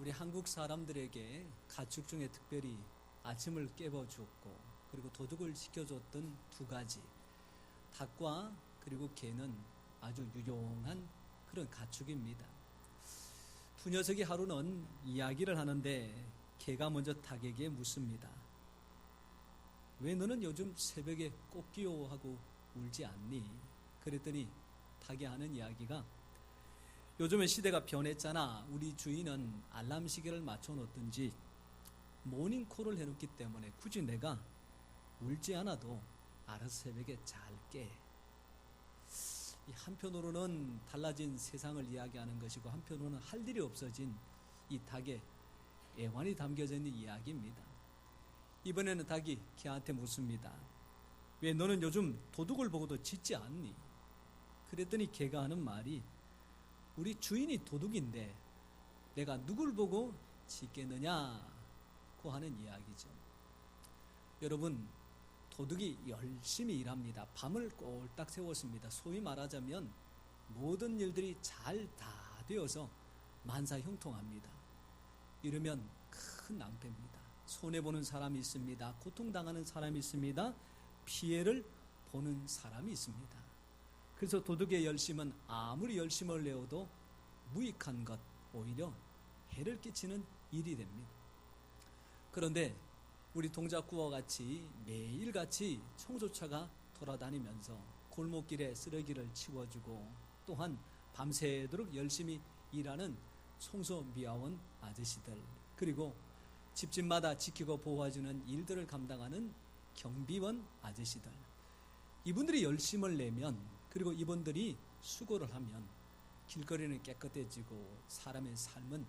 우리 한국 사람들에게 가축 중에 특별히 아침을 깨워주었고 그리고 도둑을 시켜줬던 두 가지, 닭과 그리고 개는 아주 유용한 그런 가축입니다. 두 녀석이 하루는 이야기를 하는데 개가 먼저 닭에게 묻습니다. 왜 너는 요즘 새벽에 꼭 끼워하고 울지 않니? 그랬더니 닭이 하는 이야기가, 요즘에 시대가 변했잖아. 우리 주인은 알람 시계를 맞춰놓든지 모닝콜을 해놓기 때문에 굳이 내가 울지 않아도 알아서 새벽에 잘 깨. 한편으로는 달라진 세상을 이야기하는 것이고 한편으로는 할 일이 없어진 이 닭의 애환이 담겨져 있는 이야기입니다. 이번에는 닭이 개한테 묻습니다. 왜 너는 요즘 도둑을 보고도 짖지 않니? 그랬더니 개가 하는 말이, 우리 주인이 도둑인데 내가 누굴 보고 짖겠느냐고 하는 이야기죠. 여러분, 도둑이 열심히 일합니다. 밤을 꼴딱 새웠습니다. 소위 말하자면 모든 일들이 잘 다 되어서 만사형통합니다. 이러면 큰 낭패입니다. 손해보는 사람이 있습니다. 고통당하는 사람이 있습니다. 피해를 보는 사람이 있습니다. 그래서 도둑의 열심은 아무리 열심을 내어도 무익한 것, 오히려 해를 끼치는 일이 됩니다. 그런데 우리 동작구와 같이 매일같이 청소차가 돌아다니면서 골목길에 쓰레기를 치워주고 또한 밤새도록 열심히 일하는 청소미화원 아저씨들, 그리고 집집마다 지키고 보호해주는 일들을 감당하는 경비원 아저씨들, 이분들이 열심을 내면, 그리고 이분들이 수고를 하면 길거리는 깨끗해지고 사람의 삶은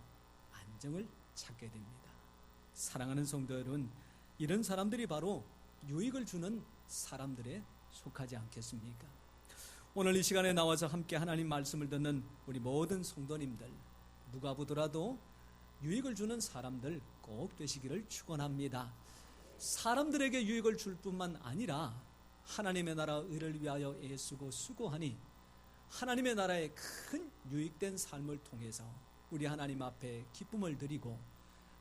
안정을 찾게 됩니다. 사랑하는 성도 여러분, 이런 사람들이 바로 유익을 주는 사람들에 속하지 않겠습니까? 오늘 이 시간에 나와서 함께 하나님 말씀을 듣는 우리 모든 성도님들, 누가 보더라도 유익을 주는 사람들 꼭 되시기를 축원합니다. 사람들에게 유익을 줄 뿐만 아니라 하나님의 나라 의를 위하여 애쓰고 수고하니 하나님의 나라에 큰 유익된 삶을 통해서 우리 하나님 앞에 기쁨을 드리고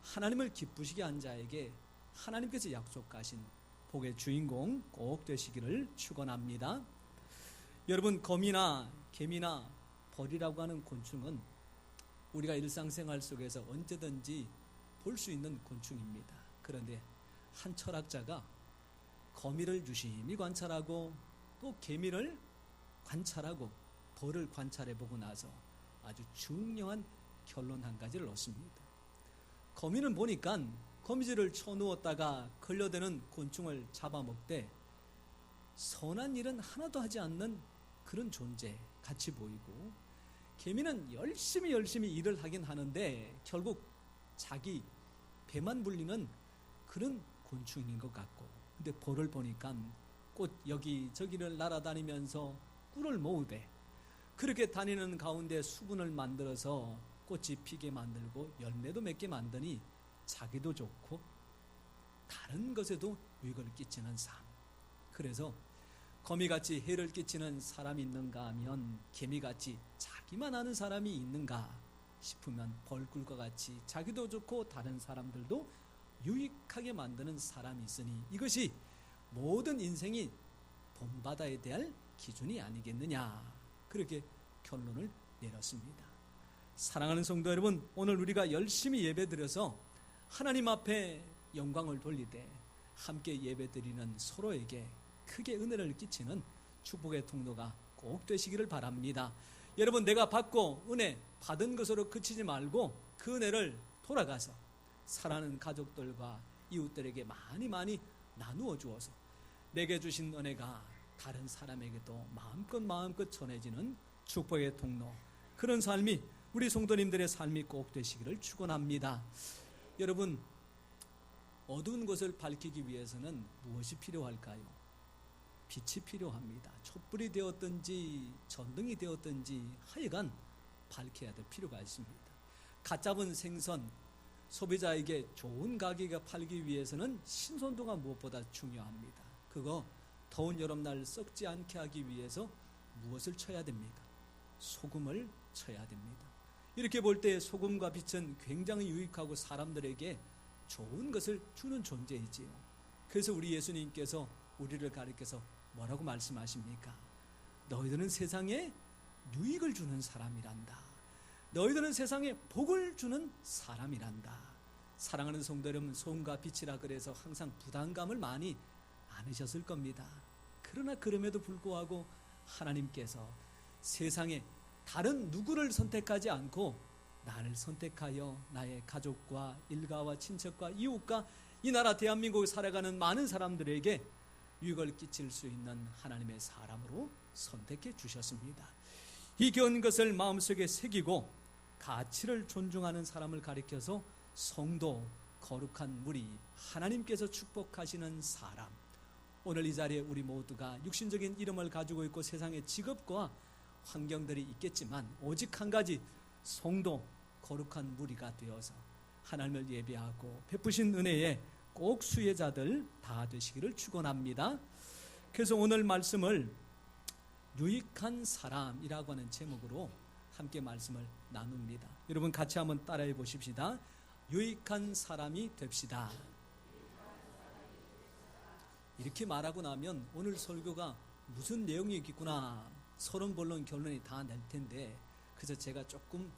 하나님을 기쁘시게 한 자에게 하나님께서 약속하신 복의 주인공 꼭 되시기를 축원합니다. 여러분, 거미나 개미나 벌이라고 하는 곤충은 우리가 일상생활 속에서 언제든지 볼 수 있는 곤충입니다. 그런데 한 철학자가 거미를 유심히 관찰하고 또 개미를 관찰하고 벌을 관찰해보고 나서 아주 중요한 결론 한 가지를 얻습니다. 거미는 보니까 거미줄을 쳐누웠다가 걸려드는 곤충을 잡아먹되 선한 일은 하나도 하지 않는 그런 존재 같이 보이고, 개미는 열심히 일을 하긴 하는데 결국 자기 배만 불리는 그런 곤충인 것 같고, 근데 벌을 보니까 꽃 여기저기를 날아다니면서 꿀을 모으되 그렇게 다니는 가운데 수분을 만들어서 꽃이 피게 만들고 열매도 맺게 만드니 자기도 좋고 다른 것에도 유익을 끼치는 삶. 그래서 거미같이 해를 끼치는 사람이 있는가 하면 개미같이 자기만 아는 사람이 있는가 싶으면 벌꿀과 같이 자기도 좋고 다른 사람들도 유익하게 만드는 사람이 있으니 이것이 모든 인생이 본받아야 될 기준이 아니겠느냐, 그렇게 결론을 내렸습니다. 사랑하는 성도 여러분, 오늘 우리가 열심히 예배드려서 하나님 앞에 영광을 돌리되 함께 예배드리는 서로에게 크게 은혜를 끼치는 축복의 통로가 꼭 되시기를 바랍니다. 여러분, 내가 받고 은혜 받은 것으로 그치지 말고 그 은혜를 돌아가서 사랑하는 가족들과 이웃들에게 많이 나누어 주어서 내게 주신 은혜가 다른 사람에게도 마음껏 전해지는 축복의 통로, 그런 삶이 우리 성도님들의 삶이 꼭 되시기를 축원합니다. 여러분, 어두운 것을 밝히기 위해서는 무엇이 필요할까요? 빛이 필요합니다. 촛불이 되었든지 전등이 되었든지 하여간 밝혀야 될 필요가 있습니다. 갓 잡은 생선, 소비자에게 좋은 가격에 팔기 위해서는 신선도가 무엇보다 중요합니다. 그거 더운 여름날 썩지 않게 하기 위해서 무엇을 쳐야 됩니까? 소금을 쳐야 됩니다. 이렇게 볼 때 소금과 빛은 굉장히 유익하고 사람들에게 좋은 것을 주는 존재이지요. 그래서 우리 예수님께서 우리를 가리켜서 뭐라고 말씀하십니까? 너희들은 세상에 유익을 주는 사람이란다. 너희들은 세상에 복을 주는 사람이란다. 사랑하는 성도 여러분, 소금과 빛이라 그래서 항상 부담감을 많이 안으셨을 겁니다. 그러나 그럼에도 불구하고 하나님께서 세상에 다른 누구를 선택하지 않고 나를 선택하여 나의 가족과 일가와 친척과 이웃과 이 나라 대한민국에 살아가는 많은 사람들에게 유익을 끼칠 수 있는 하나님의 사람으로 선택해 주셨습니다. 이 귀한 것을 마음속에 새기고 가치를 존중하는 사람을 가리켜서 성도, 거룩한 무리, 하나님께서 축복하시는 사람. 오늘 이 자리에 우리 모두가 육신적인 이름을 가지고 있고 세상의 직업과 환경들이 있겠지만 오직 한 가지, 성도, 거룩한 무리가 되어서 하나님을 예배하고 베푸신 은혜에 꼭 수혜자들 다 되시기를 축원합니다. 그래서 오늘 말씀을 유익한 사람이라고 하는 제목으로 함께 말씀을 나눕니다. 여러분 같이 한번 따라해 보십시다. 유익한 사람이 됩시다. 이렇게 말하고 나면 오늘 설교가 무슨 내용이겠구나 서론본론 결론이 다 날 텐데, 그래서 제가 조금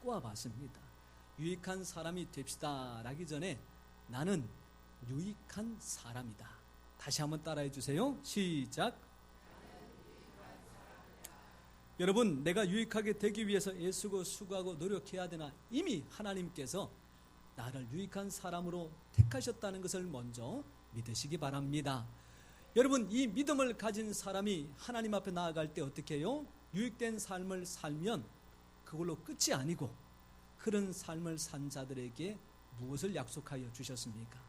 꼬아봤습니다. 유익한 사람이 됩시다 라기 전에 나는 유익한 사람이다. 다시 한번 따라해 주세요. 시작. 여러분, 내가 유익하게 되기 위해서 애쓰고 수고하고 노력해야 되나? 이미 하나님께서 나를 유익한 사람으로 택하셨다는 것을 먼저 믿으시기 바랍니다. 여러분, 이 믿음을 가진 사람이 하나님 앞에 나아갈 때 어떻게 해요? 유익된 삶을 살면 그걸로 끝이 아니고 그런 삶을 산 자들에게 무엇을 약속하여 주셨습니까?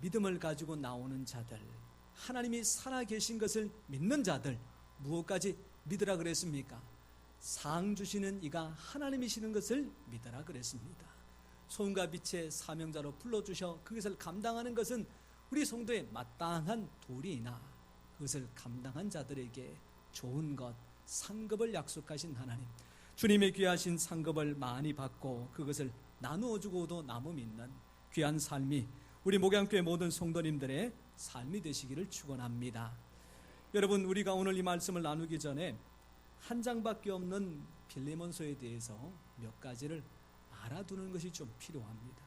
믿음을 가지고 나오는 자들, 하나님이 살아계신 것을 믿는 자들, 무엇까지 믿으라 그랬습니까? 상 주시는 이가 하나님이시는 것을 믿으라 그랬습니다. 소금과 빛의 사명자로 불러주셔 그것을 감당하는 것은 우리 성도의 마땅한 도리이나 그것을 감당한 자들에게 좋은 것, 상급을 약속하신 하나님, 주님의 귀하신 상급을 많이 받고 그것을 나누어 주고도 남음 있는 귀한 삶이 우리 목양교회 모든 성도님들의 삶이 되시기를 축원합니다. 여러분, 우리가 오늘 이 말씀을 나누기 전에 한 장밖에 없는 빌레몬서에 대해서 몇 가지를 알아두는 것이 좀 필요합니다.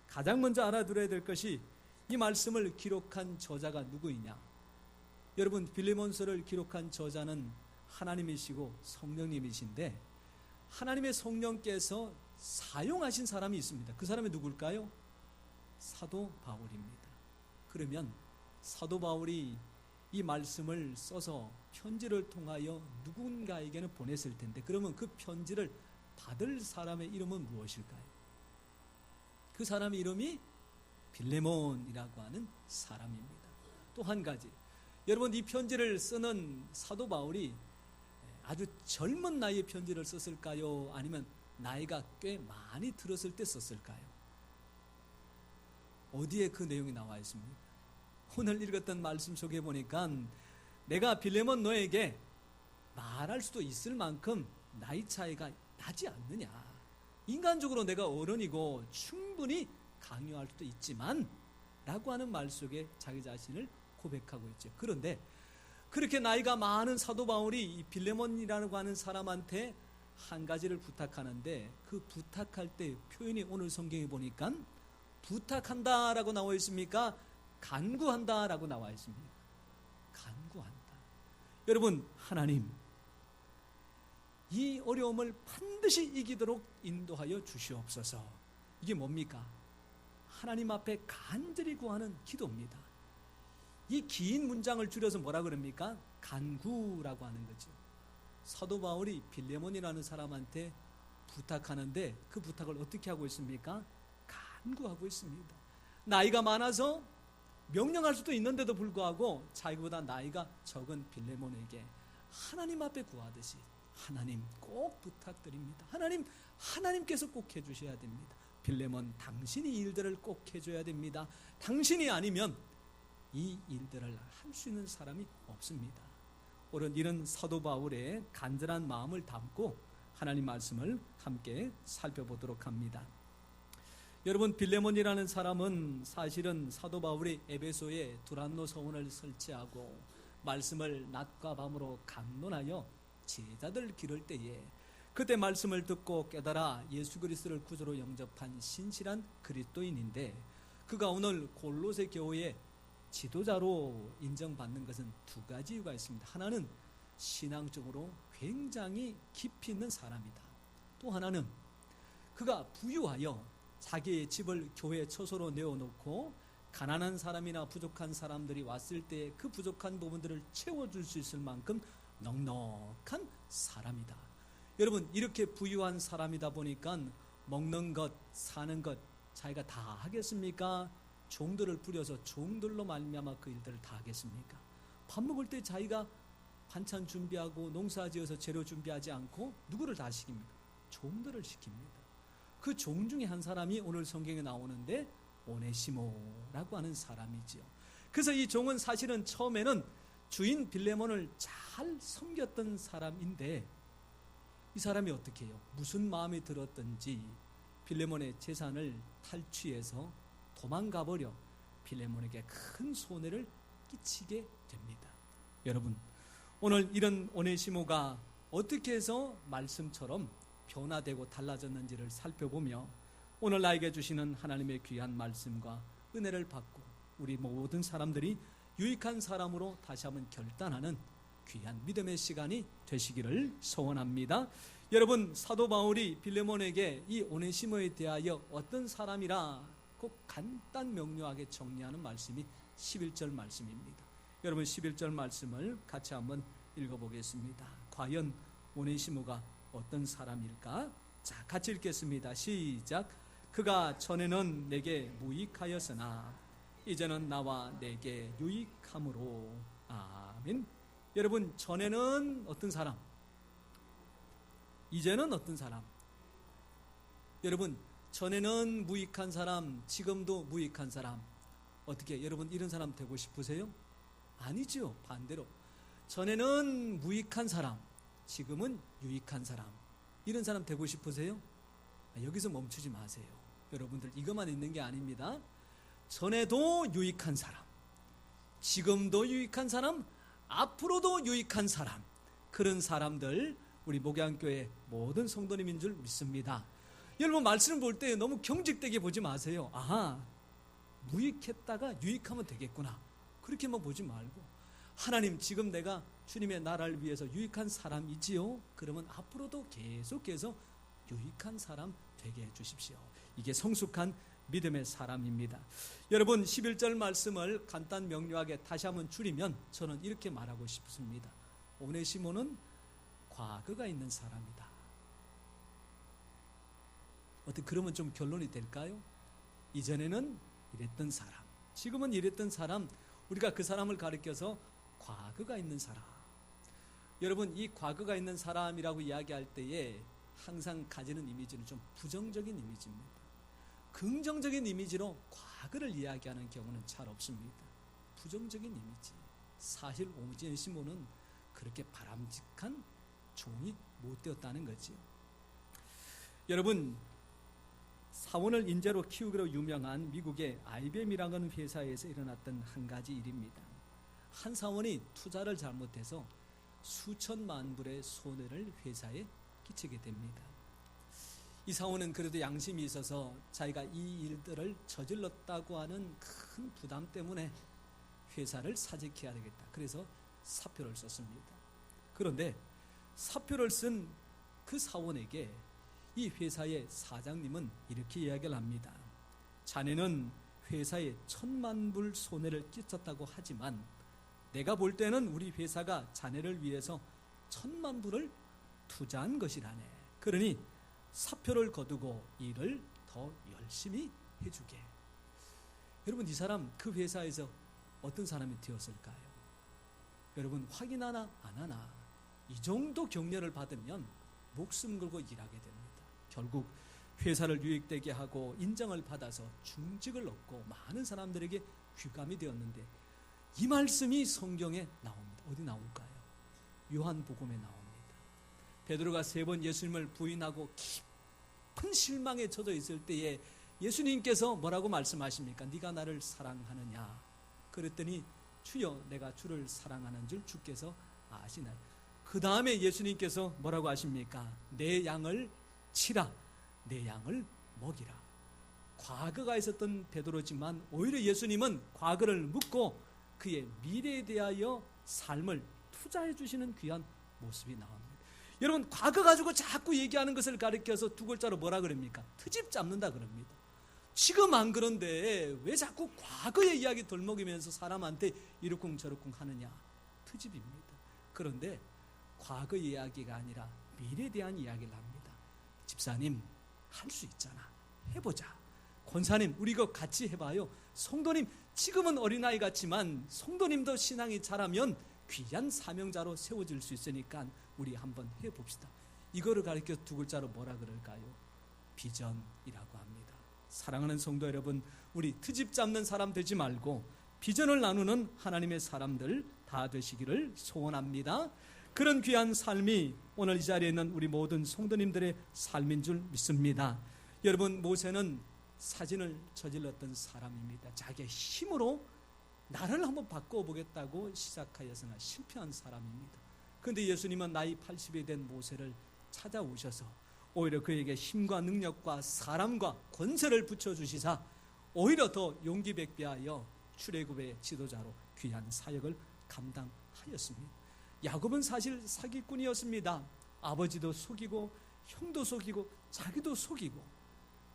가장 먼저 알아두어야 될 것이 이 말씀을 기록한 저자가 누구이냐. 여러분, 빌레몬서를 기록한 저자는 하나님이시고 성령님이신데 하나님의 성령께서 사용하신 사람이 있습니다. 그 사람이 누굴까요? 사도 바울입니다. 그러면 사도 바울이 이 말씀을 써서 편지를 통하여 누군가에게는 보냈을 텐데, 그러면 그 편지를 받을 사람의 이름은 무엇일까요? 그 사람의 이름이 빌레몬이라고 하는 사람입니다. 또 한 가지, 여러분, 이 편지를 쓰는 사도 바울이 아주 젊은 나이에 편지를 썼을까요? 아니면 나이가 꽤 많이 들었을 때 썼을까요? 어디에 그 내용이 나와 있습니까? 오늘 읽었던 말씀 속에 보니까 내가 빌레몬 너에게 말할 수도 있을 만큼 나이 차이가 나지 않느냐. 인간적으로 내가 어른이고 충분히 강요할 수도 있지만 라고 하는 말 속에 자기 자신을 고백하고 있죠. 그런데 그렇게 나이가 많은 사도 바울이 이 빌레몬이라고 하는 사람한테 한 가지를 부탁하는데, 그 부탁할 때 표현이 오늘 성경에 보니까 부탁한다라고 나와 있습니까? 간구한다라고 나와 있습니다. 간구한다. 여러분, 하나님, 이 어려움을 반드시 이기도록 인도하여 주시옵소서. 이게 뭡니까? 하나님 앞에 간절히 구하는 기도입니다. 이 긴 문장을 줄여서 뭐라 그럽니까? 간구라고 하는 거죠. 사도 바울이 빌레몬이라는 사람한테 부탁하는데 그 부탁을 어떻게 하고 있습니까? 간구하고 있습니다. 나이가 많아서 명령할 수도 있는데도 불구하고 자기보다 나이가 적은 빌레몬에게 하나님 앞에 구하듯이, 하나님 꼭 부탁드립니다. 하나님께서 꼭 해주셔야 됩니다. 빌레몬, 당신이 이 일들을 꼭 해줘야 됩니다. 당신이 아니면 이 일들을 할 수 있는 사람이 없습니다. 오늘 이런 사도 바울의 간절한 마음을 담고 하나님 말씀을 함께 살펴보도록 합니다. 여러분, 빌레몬이라는 사람은 사실은 사도 바울이 에베소에 두란노 서원을 설치하고 말씀을 낮과 밤으로 강론하여 제자들 기를 때에 그때 말씀을 듣고 깨달아 예수 그리스도를 구주로 영접한 신실한 그리스도인인데, 그가 오늘 골로새 교회의 지도자로 인정받는 것은 두 가지 이유가 있습니다. 하나는 신앙적으로 굉장히 깊이 있는 사람이다. 또 하나는 그가 부유하여 자기의 집을 교회 처소로 내어놓고 가난한 사람이나 부족한 사람들이 왔을 때 그 부족한 부분들을 채워줄 수 있을 만큼 넉넉한 사람이다. 여러분, 이렇게 부유한 사람이다 보니까 먹는 것, 사는 것 자기가 다 하겠습니까? 종들을 부려서 종들로 말미암아 그 일들을 다 하겠습니까? 밥 먹을 때 자기가 반찬 준비하고 농사지어서 재료 준비하지 않고 누구를 다 시킵니까? 종들을 시킵니다. 그 종 중에 한 사람이 오늘 성경에 나오는데 오네시모라고 하는 사람이지요. 그래서 이 종은 사실은 처음에는 주인 빌레몬을 잘 섬겼던 사람인데, 이 사람이 어떻게 해요? 무슨 마음이 들었든지 빌레몬의 재산을 탈취해서 도망가 버려 빌레몬에게 큰 손해를 끼치게 됩니다. 여러분, 오늘 이런 오네시모가 어떻게 해서 말씀처럼 변화되고 달라졌는지를 살펴보며 오늘 나에게 주시는 하나님의 귀한 말씀과 은혜를 받고 우리 모든 사람들이 유익한 사람으로 다시 한번 결단하는 귀한 믿음의 시간이 되시기를 소원합니다. 여러분, 사도 바울이 빌레몬에게 이 오네시모에 대하여 어떤 사람이라 꼭 간단 명료하게 정리하는 말씀이 11절 말씀입니다. 여러분, 11절 말씀을 같이 한번 읽어보겠습니다. 과연 오네시모가 어떤 사람일까? 자, 같이 읽겠습니다. 시작. 그가 전에는 내게 무익하였으나 이제는 나와 내게 유익함으로. 아멘. 여러분, 전에는 어떤 사람? 이제는 어떤 사람? 여러분, 전에는 무익한 사람, 지금도 무익한 사람. 어떻게, 여러분 이런 사람 되고 싶으세요? 아니죠. 반대로 전에는 무익한 사람, 지금은 유익한 사람, 이런 사람 되고 싶으세요? 여기서 멈추지 마세요. 여러분들 이것만 있는 게 아닙니다. 전에도 유익한 사람, 지금도 유익한 사람, 앞으로도 유익한 사람, 그런 사람들 우리 목양교회 모든 성도님인 줄 믿습니다. 여러분, 말씀을 볼 때 너무 경직되게 보지 마세요. 아하, 무익했다가 유익하면 되겠구나, 그렇게만 보지 말고, 하나님, 지금 내가 주님의 나라를 위해서 유익한 사람이지요? 그러면 앞으로도 계속해서 유익한 사람 되게 해주십시오. 이게 성숙한 믿음의 사람입니다. 여러분, 11절 말씀을 간단 명료하게 다시 한번 줄이면 저는 이렇게 말하고 싶습니다. 오네시모는 과거가 있는 사람이다. 어떻게 그러면 좀 결론이 될까요? 이전에는 이랬던 사람, 지금은 이랬던 사람, 우리가 그 사람을 가리켜서 과거가 있는 사람. 여러분, 이 과거가 있는 사람이라고 이야기할 때에 항상 가지는 이미지는 좀 부정적인 이미지입니다. 긍정적인 이미지로 과거를 이야기하는 경우는 잘 없습니다. 부정적인 이미지. 사실 오네시모는 그렇게 바람직한 종이 못 되었다는 거지요. 여러분, 사원을 인재로 키우기로 유명한 미국의 IBM이라는 회사에서 일어났던 한 가지 일입니다. 한 사원이 투자를 잘못해서 수천만 불의 손해를 회사에 끼치게 됩니다. 이 사원은 그래도 양심이 있어서 자기가 이 일들을 저질렀다고 하는 큰 부담 때문에 회사를 사직해야 되겠다, 그래서 사표를 썼습니다. 그런데 사표를 쓴 그 사원에게 이 회사의 사장님은 이렇게 이야기를 합니다. 자네는 회사에 1,000만 불 손해를 끼쳤다고 하지만 내가 볼 때는 우리 회사가 자네를 위해서 1,000만 불을 투자한 것이라네. 그러니 사표를 거두고 일을 더 열심히 해주게. 여러분, 이 사람 그 회사에서 어떤 사람이 되었을까요? 여러분, 확인하나 안 하나 이 정도 격려를 받으면 목숨 걸고 일하게 됩니다. 결국 회사를 유익되게 하고 인정을 받아서 중직을 얻고 많은 사람들에게 귀감이 되었는데, 이 말씀이 성경에 나옵니다. 어디 나올까요? 요한복음에 나옵니다. 베드로가 3번 예수님을 부인하고 깊은 실망에 젖어 있을 때에 예수님께서 뭐라고 말씀하십니까? 네가 나를 사랑하느냐? 그랬더니 주여 내가 주를 사랑하는 줄 주께서 아시나요? 그 다음에 예수님께서 뭐라고 하십니까? 내 양을 치라, 내 양을 먹이라. 과거가 있었던 베드로지만 오히려 예수님은 과거를 묻고 그의 미래에 대하여 삶을 투자해 주시는 귀한 모습이 나옵니다. 여러분, 과거 가지고 자꾸 얘기하는 것을 가리켜서 2글자로 뭐라 그럽니까? 트집 잡는다 그럽니다. 지금 안 그런데 왜 자꾸 과거의 이야기 덜먹이면서 사람한테 이러쿵 저러쿵 하느냐? 트집입니다. 그런데 과거 이야기가 아니라 미래에 대한 이야기를 합니다. 집사님, 할 수 있잖아. 해보자. 권사님, 우리 이거 같이 해봐요. 성도님, 지금은 어린아이 같지만 성도님도 신앙이 자라면 귀한 사명자로 세워질 수 있으니까 우리 한번 해봅시다. 이거를 가리켜 2글자로 뭐라 그럴까요? 비전이라고 합니다. 사랑하는 성도 여러분, 우리 트집 잡는 사람 되지 말고 비전을 나누는 하나님의 사람들 다 되시기를 소원합니다. 그런 귀한 삶이 오늘 이 자리에 있는 우리 모든 성도님들의 삶인 줄 믿습니다. 여러분, 모세는 사진을 저질렀던 사람입니다. 자기의 힘으로 나를 한번 바꿔보겠다고 시작하여서나 실패한 사람입니다. 그런데 예수님은 나이 80이 된 모세를 찾아오셔서 오히려 그에게 힘과 능력과 사람과 권세를 붙여주시사 오히려 더 용기 백배하여 출애굽의 지도자로 귀한 사역을 감당하였습니다. 야곱은 사실 사기꾼이었습니다. 아버지도 속이고 형도 속이고 자기도 속이고,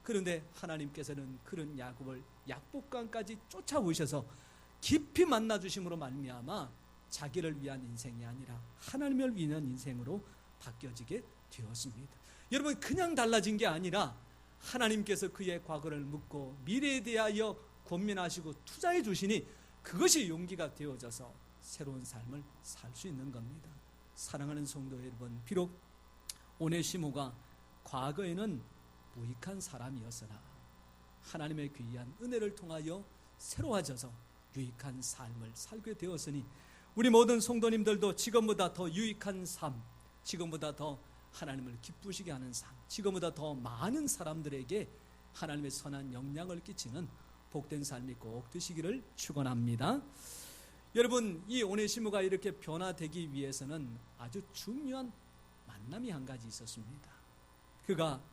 그런데 하나님께서는 그런 야곱을 약복강까지 쫓아오셔서 깊이 만나주심으로 말미암아 자기를 위한 인생이 아니라 하나님을 위한 인생으로 바뀌어지게 되었습니다. 여러분, 그냥 달라진 게 아니라 하나님께서 그의 과거를 묻고 미래에 대하여 고민하시고 투자해 주시니 그것이 용기가 되어져서 새로운 삶을 살 수 있는 겁니다. 사랑하는 성도 여러분, 비록 오네시모가 과거에는 무익한 사람이었으나 하나님의 귀한 은혜를 통하여 새로워져서 유익한 삶을 살게 되었으니 우리 모든 성도님들도 지금보다 더 유익한 삶, 지금보다 더 하나님을 기쁘시게 하는 삶, 지금보다 더 많은 사람들에게 하나님의 선한 영향을 끼치는 복된 삶이 꼭 되시기를 축원합니다. 여러분, 이 오네시모가 이렇게 변화되기 위해서는 아주 중요한 만남이 한 가지 있었습니다. 그가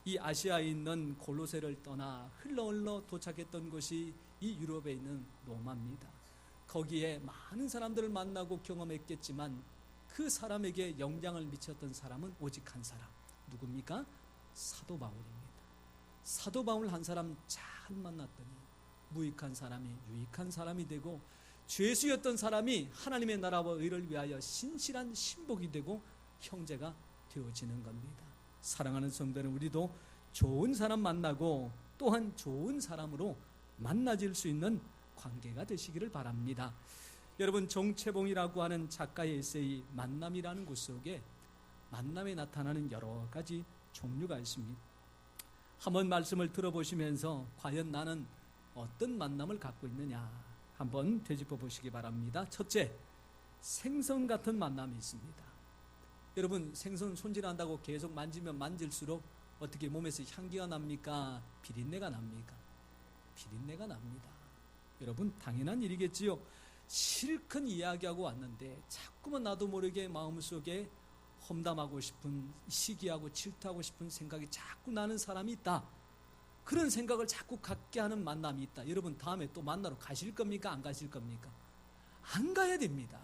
이 아시아에 있는 골로새를 떠나 흘러 도착했던 곳이 이 유럽에 있는 로마입니다. 거기에 많은 사람들을 만나고 경험했겠지만 그 사람에게 영향을 미쳤던 사람은 오직 한 사람, 누굽니까? 사도 바울입니다. 사도 바울 한 사람 잘 만났더니 무익한 사람이 유익한 사람이 되고, 죄수였던 사람이 하나님의 나라와 의를 위하여 신실한 신복이 되고 형제가 되어지는 겁니다. 사랑하는 성도는 우리도 좋은 사람 만나고 또한 좋은 사람으로 만나질 수 있는 관계가 되시기를 바랍니다. 여러분, 정채봉이라고 하는 작가의 에세이 만남이라는 곳 속에 만남에 나타나는 여러 가지 종류가 있습니다. 한번 말씀을 들어보시면서 과연 나는 어떤 만남을 갖고 있느냐 한번 되짚어 보시기 바랍니다. 첫째, 생선 같은 만남이 있습니다. 여러분, 생선 손질한다고 계속 만지면 만질수록 어떻게 몸에서 향기가 납니까? 비린내가 납니까? 비린내가 납니다. 여러분, 당연한 일이겠지요. 실컷 이야기하고 왔는데 자꾸만 나도 모르게 마음속에 험담하고 싶은, 시기하고 질투하고 싶은 생각이 자꾸 나는 사람이 있다. 그런 생각을 자꾸 갖게 하는 만남이 있다. 여러분, 다음에 또 만나러 가실 겁니까? 안 가실 겁니까? 안 가야 됩니다.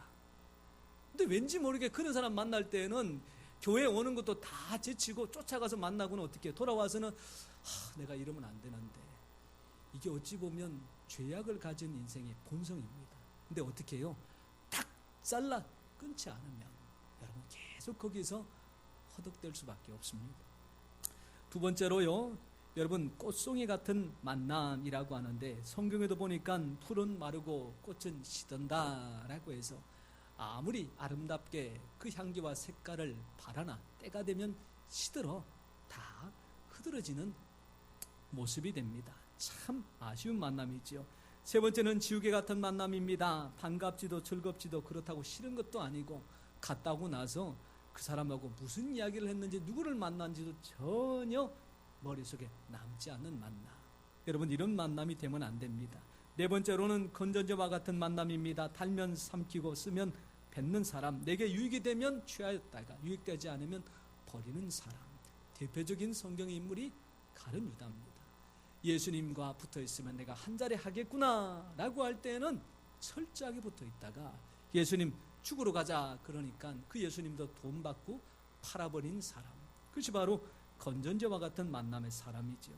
근데 왠지 모르게 그런 사람 만날 때는 교회 오는 것도 다 제치고 쫓아가서 만나고는 어떻게 돌아와서는 내가 이러면 안 되는데, 이게 어찌 보면 죄악을 가진 인생의 본성입니다. 근데 어떻게 해요? 딱 잘라 끊지 않으면 여러분 계속 거기서 허덕댈 수밖에 없습니다. 두 번째로요, 여러분, 꽃송이 같은 만남이라고 하는데 성경에도 보니까 풀은 마르고 꽃은 시든다라고 해서 아무리 아름답게 그 향기와 색깔을 바라나 때가 되면 시들어 다 흐드러지는 모습이 됩니다. 참 아쉬운 만남이지요. 세 번째는 지우개 같은 만남입니다. 반갑지도 즐겁지도 그렇다고 싫은 것도 아니고 갔다 오고 나서 그 사람하고 무슨 이야기를 했는지 누구를 만난지도 전혀 머릿속에 남지 않는 만남. 여러분, 이런 만남이 되면 안 됩니다. 네 번째로는 건전지와 같은 만남입니다. 달면 삼키고 쓰면 뱉는 사람. 내게 유익이 되면 취하였다가 유익되지 않으면 버리는 사람. 대표적인 성경의 인물이 가룟 유다입니다. 예수님과 붙어 있으면 내가 한 자리 하겠구나 라고 할 때는 철저하게 붙어 있다가 예수님 죽으러 가자 그러니까 그 예수님도 돈 받고 팔아버린 사람. 그것이 바로 건전지와 같은 만남의 사람이죠.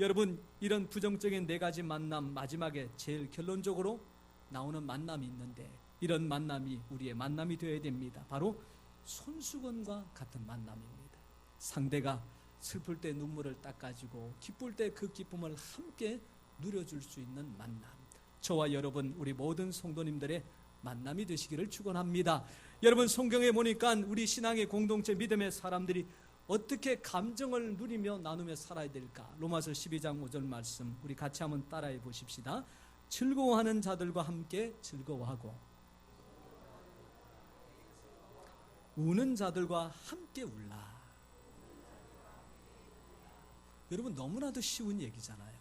여러분, 이런 부정적인 네 가지 만남, 마지막에 제일 결론적으로 나오는 만남이 있는데, 이런 만남이 우리의 만남이 되어야 됩니다. 바로 손수건과 같은 만남입니다. 상대가 슬플 때 눈물을 닦아주고 기쁠 때 그 기쁨을 함께 누려줄 수 있는 만남. 저와 여러분, 우리 모든 성도님들의 만남이 되시기를 축원합니다. 여러분, 성경에 보니까 우리 신앙의 공동체 믿음의 사람들이 어떻게 감정을 누리며 나누며 살아야 될까? 로마서 12장 5절 말씀 우리 같이 한번 따라해 보십시다. 즐거워하는 자들과 함께 즐거워하고 우는 자들과 함께 울라. 여러분, 너무나도 쉬운 얘기잖아요.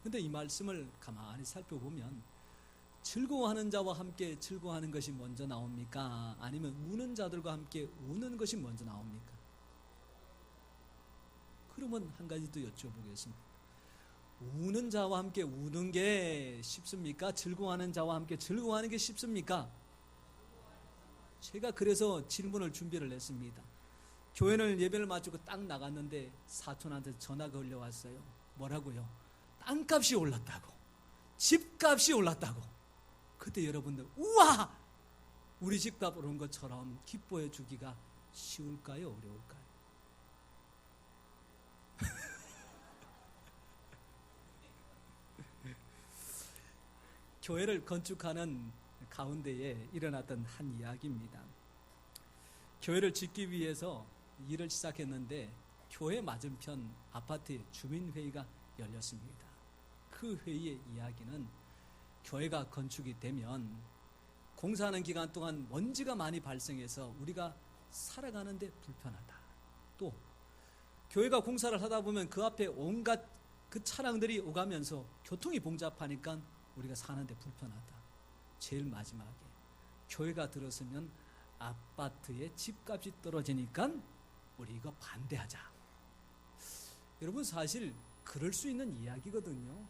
근데 이 말씀을 가만히 살펴보면 즐거워하는 자와 함께 즐거워하는 것이 먼저 나옵니까? 아니면 우는 자들과 함께 우는 것이 먼저 나옵니까? 그러면 한 가지 더 여쭤보겠습니다. 우는 자와 함께 우는 게 쉽습니까? 즐거워하는 자와 함께 즐거워하는 게 쉽습니까? 제가 그래서 질문을 준비를 했습니다. 교회를 예배를 마치고 딱 나갔는데 사촌한테 전화가 걸려왔어요. 뭐라고요? 땅값이 올랐다고, 집값이 올랐다고. 그때 여러분들, 우와! 우리 집값 오른 것처럼 기뻐해 주기가 쉬울까요? 어려울까요? 교회를 건축하는 가운데에 일어났던 한 이야기입니다. 교회를 짓기 위해서 일을 시작했는데 교회 맞은편 아파트에 주민회의가 열렸습니다. 그 회의의 이야기는 교회가 건축이 되면 공사하는 기간 동안 먼지가 많이 발생해서 우리가 살아가는데 불편하다. 또 교회가 공사를 하다 보면 그 앞에 온갖 그 차량들이 오가면서 교통이 복잡하니까 우리가 사는데 불편하다. 제일 마지막에 교회가 들어서면 아파트의 집값이 떨어지니까 우리 이거 반대하자. 여러분, 사실 그럴 수 있는 이야기거든요.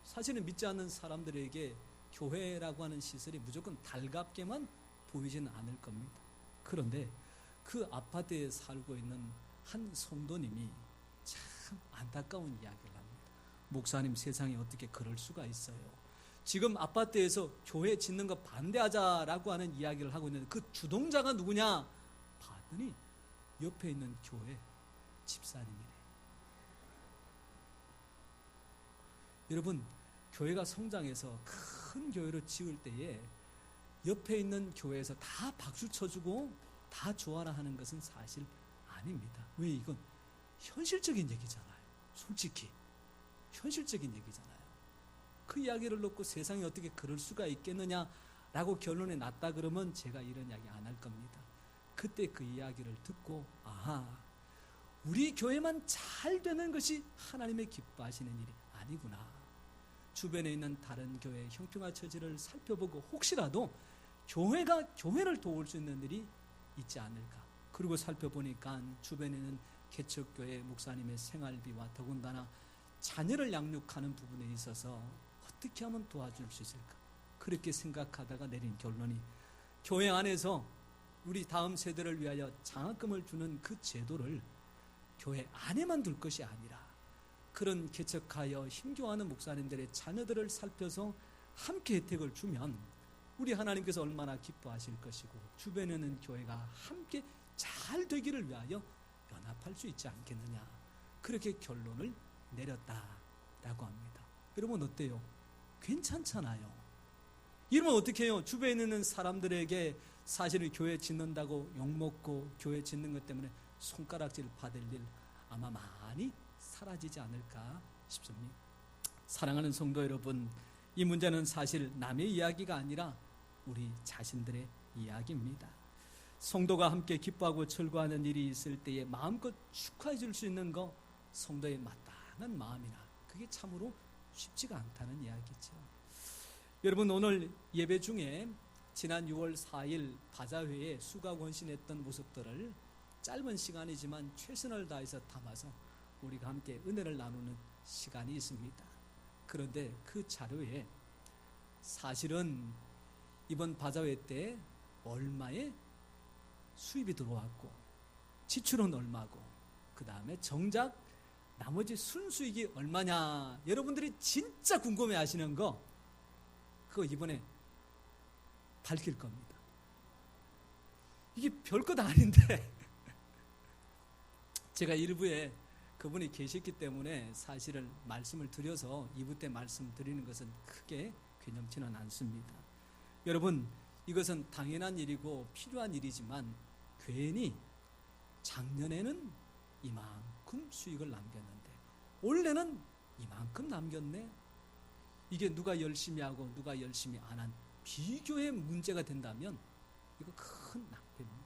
사실은 믿지 않는 사람들에게 교회라고 하는 시설이 무조건 달갑게만 보이지는 않을 겁니다. 그런데 그 아파트에 살고 있는 한 성도님이 참 안타까운 이야기를 합니다. 목사님, 세상에 어떻게 그럴 수가 있어요? 지금 아파트에서 교회 짓는 거 반대하자라고 하는 이야기를 하고 있는데 그 주동자가 누구냐? 봤더니 옆에 있는 교회 집사님이래. 여러분, 교회가 성장해서 큰 교회를 지을 때에 옆에 있는 교회에서 다 박수 쳐주고 다 좋아라 하는 것은 사실 아닙니다. 왜? 이건 현실적인 얘기잖아요. 솔직히 현실적인 얘기잖아요. 그 이야기를 놓고 세상에 어떻게 그럴 수가 있겠느냐라고 결론에 났다 그러면 제가 이런 이야기 안 할 겁니다. 그때 그 이야기를 듣고, 아하, 우리 교회만 잘 되는 것이 하나님의 기뻐하시는 일이 아니구나. 주변에 있는 다른 교회, 형평화 처지를 살펴보고 혹시라도 교회를 도울 수 있는 일이 있지 않을까. 그리고 살펴보니까 주변에 있는 개척교회 목사님의 생활비와 더군다나 자녀를 양육하는 부분에 있어서 어떻게 하면 도와줄 수 있을까. 그렇게 생각하다가 내린 결론이 교회 안에서 우리 다음 세대를 위하여 장학금을 주는 그 제도를 교회 안에만 둘 것이 아니라 그런 개척하여 힘겨워하는 목사님들의 자녀들을 살펴서 함께 혜택을 주면 우리 하나님께서 얼마나 기뻐하실 것이고 주변에는 교회가 함께 잘 되기를 위하여 연합할 수 있지 않겠느냐. 그렇게 결론을 내렸다라고 합니다. 여러분, 어때요? 괜찮잖아요. 이러면 어떻게 해요? 주변에 있는 사람들에게 사실은 교회 짓는다고 욕먹고 교회 짓는 것 때문에 손가락질 받을 일 아마 많이 사라지지 않을까 싶습니다. 사랑하는 성도 여러분, 이 문제는 사실 남의 이야기가 아니라 우리 자신들의 이야기입니다. 성도가 함께 기뻐하고 즐거워하는 일이 있을 때에 마음껏 축하해 줄 수 있는 거 성도의 마땅한 마음이나 그게 참으로 쉽지가 않다는 이야기죠. 여러분, 오늘 예배 중에 지난 6월 4일 바자회에 수가 권신했던 모습들을 짧은 시간이지만 최선을 다해서 담아서 우리가 함께 은혜를 나누는 시간이 있습니다. 그런데 그 자료에 사실은 이번 바자회 때 얼마의 수입이 들어왔고 지출은 얼마고 그 다음에 정작 나머지 순수익이 얼마냐, 여러분들이 진짜 궁금해 하시는 거 그거 이번에 밝힐 겁니다. 이게 별것 아닌데 제가 1부에 그분이 계셨기 때문에 사실은 말씀을 드려서 2부 때 말씀드리는 것은 크게 괴념치는 않습니다. 여러분, 이것은 당연한 일이고 필요한 일이지만 괜히 작년에는 이만큼 수익을 남겼는데 올해는 이만큼 남겼네, 이게 누가 열심히 하고 누가 열심히 안 한 비교의 문제가 된다면 이거 큰 낭패입니다.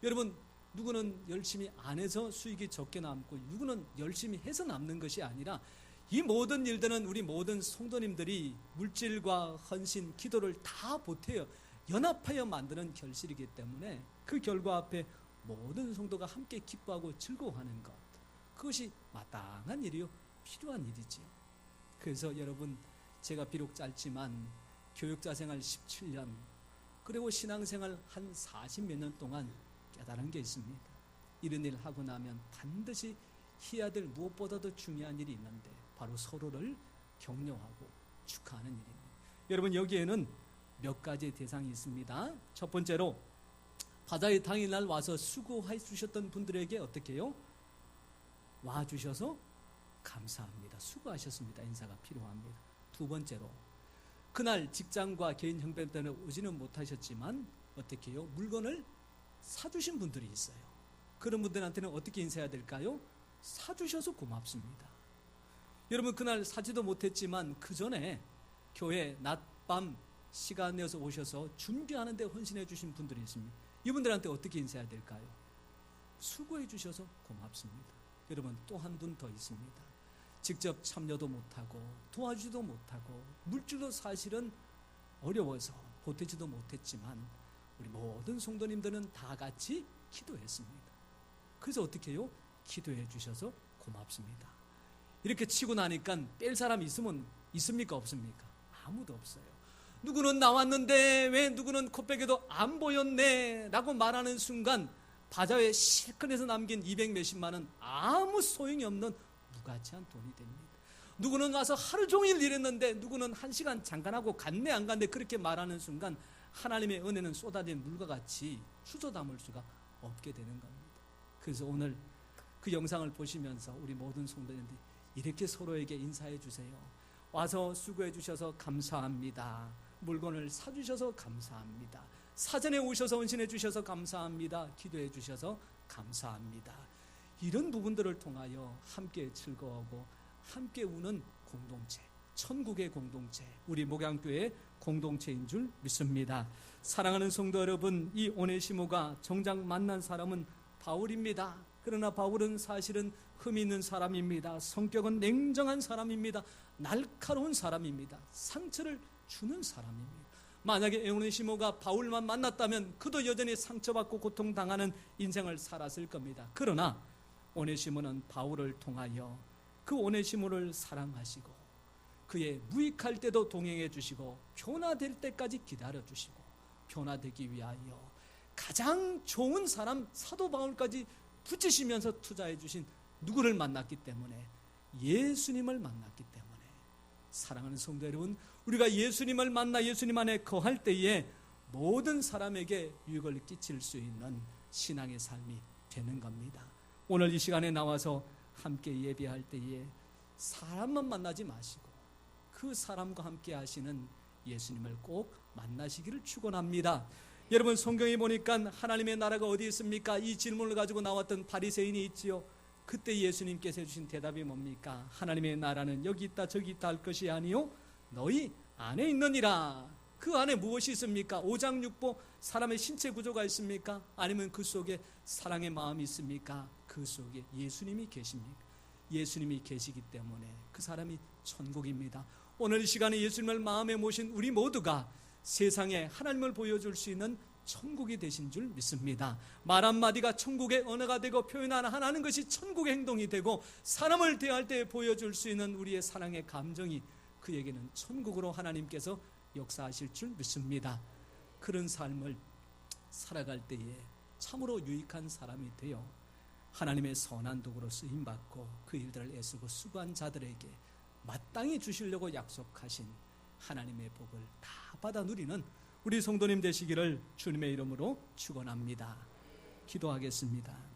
여러분, 누구는 열심히 안 해서 수익이 적게 남고 누구는 열심히 해서 남는 것이 아니라 이 모든 일들은 우리 모든 성도님들이 물질과 헌신, 기도를 다 보태어 연합하여 만드는 결실이기 때문에 그 결과 앞에 모든 성도가 함께 기뻐하고 즐거워하는 것, 그것이 마땅한 일이요 필요한 일이지요. 그래서 여러분, 제가 비록 짧지만 교육자 생활 17년 그리고 신앙생활 한 40몇 년 동안 깨달은 게 있습니다. 이런 일 하고 나면 반드시 해야 될 무엇보다도 중요한 일이 있는데 바로 서로를 격려하고 축하하는 일입니다. 여러분, 여기에는 몇 가지 대상이 있습니다. 첫 번째로 바자회 당일날 와서 수고해 주셨던 분들에게 어떻게 해요? 와주셔서 감사합니다. 수고하셨습니다. 인사가 필요합니다. 두 번째로 그날 직장과 개인 형편 때문에 오지는 못하셨지만 어떻게 해요? 물건을 사주신 분들이 있어요. 그런 분들한테는 어떻게 인사해야 될까요? 사주셔서 고맙습니다. 여러분, 그날 사지도 못했지만 그 전에 교회 낮밤 시간 내서 오셔서 준비하는 데 헌신해 주신 분들이 있습니다. 이분들한테 어떻게 인사해야 될까요? 수고해 주셔서 고맙습니다. 여러분, 또 한 분 더 있습니다. 직접 참여도 못하고 도와주지도 못하고 물질도 사실은 어려워서 보태지도 못했지만 우리 모든 성도님들은 다 같이 기도했습니다. 그래서 어떻게 해요? 기도해 주셔서 고맙습니다. 이렇게 치고 나니까 뺄 사람이 있습니까? 없습니까? 아무도 없어요. 누구는 나왔는데 왜 누구는 코빼기도 안 보였네 라고 말하는 순간 바자회 실컷해서 남긴 200 몇십만 원 아무 소용이 없는 무가치한 돈이 됩니다. 누구는 와서 하루 종일 일했는데 누구는 1시간 잠깐 하고 갔네 안 갔네 그렇게 말하는 순간 하나님의 은혜는 쏟아진 물과 같이 수저 담을 수가 없게 되는 겁니다. 그래서 오늘 그 영상을 보시면서 우리 모든 성도님들이 이렇게 서로에게 인사해 주세요. 와서 수고해 주셔서 감사합니다. 물건을 사주셔서 감사합니다. 사전에 오셔서 헌신해 주셔서 감사합니다. 기도해 주셔서 감사합니다. 이런 부분들을 통하여 함께 즐거워하고 함께 우는 공동체, 천국의 공동체, 우리 목양교회의 공동체인 줄 믿습니다. 사랑하는 성도 여러분, 이 오네시모가 정작 만난 사람은 바울입니다. 그러나 바울은 사실은 흠이 있는 사람입니다. 성격은 냉정한 사람입니다. 날카로운 사람입니다. 상처를 주는 사람입니다. 만약에 오네시모가 바울만 만났다면 그도 여전히 상처받고 고통당하는 인생을 살았을 겁니다. 그러나 오네시모는 바울을 통하여 그 오네시모를 사랑하시고 그의 무익할 때도 동행해 주시고 변화될 때까지 기다려 주시고 변화되기 위하여 가장 좋은 사람 사도 바울까지 붙이시면서 투자해 주신 누구를 만났기 때문에, 예수님을 만났기 때문에, 사랑하는 성도 여러분, 우리가 예수님을 만나 예수님 안에 거할 때에 모든 사람에게 유익을 끼칠 수 있는 신앙의 삶이 되는 겁니다. 오늘 이 시간에 나와서 함께 예배할 때에 사람만 만나지 마시고 그 사람과 함께 하시는 예수님을 꼭 만나시기를 축원합니다. 여러분, 성경에 보니까 하나님의 나라가 어디 있습니까? 이 질문을 가지고 나왔던 바리새인이 있지요. 그때 예수님께서 해주신 대답이 뭡니까? 하나님의 나라는 여기 있다 저기 있다 할 것이 아니요 너희 안에 있느니라. 그 안에 무엇이 있습니까? 오장육부 사람의 신체 구조가 있습니까? 아니면 그 속에 사랑의 마음이 있습니까? 그 속에 예수님이 계십니까? 예수님이 계시기 때문에 그 사람이 천국입니다. 오늘 이 시간에 예수님을 마음에 모신 우리 모두가 세상에 하나님을 보여줄 수 있는 천국이 되신 줄 믿습니다. 말 한마디가 천국의 언어가 되고 표현하는 것이 천국의 행동이 되고 사람을 대할 때 보여줄 수 있는 우리의 사랑의 감정이 그에게는 천국으로 하나님께서 역사하실 줄 믿습니다. 그런 삶을 살아갈 때에 참으로 유익한 사람이 되어 하나님의 선한 도구로 쓰임받고 그 일들을 애쓰고 수고한 자들에게 마땅히 주시려고 약속하신 하나님의 복을 다 받아 누리는 우리 성도님 되시기를 주님의 이름으로 축원합니다. 기도하겠습니다.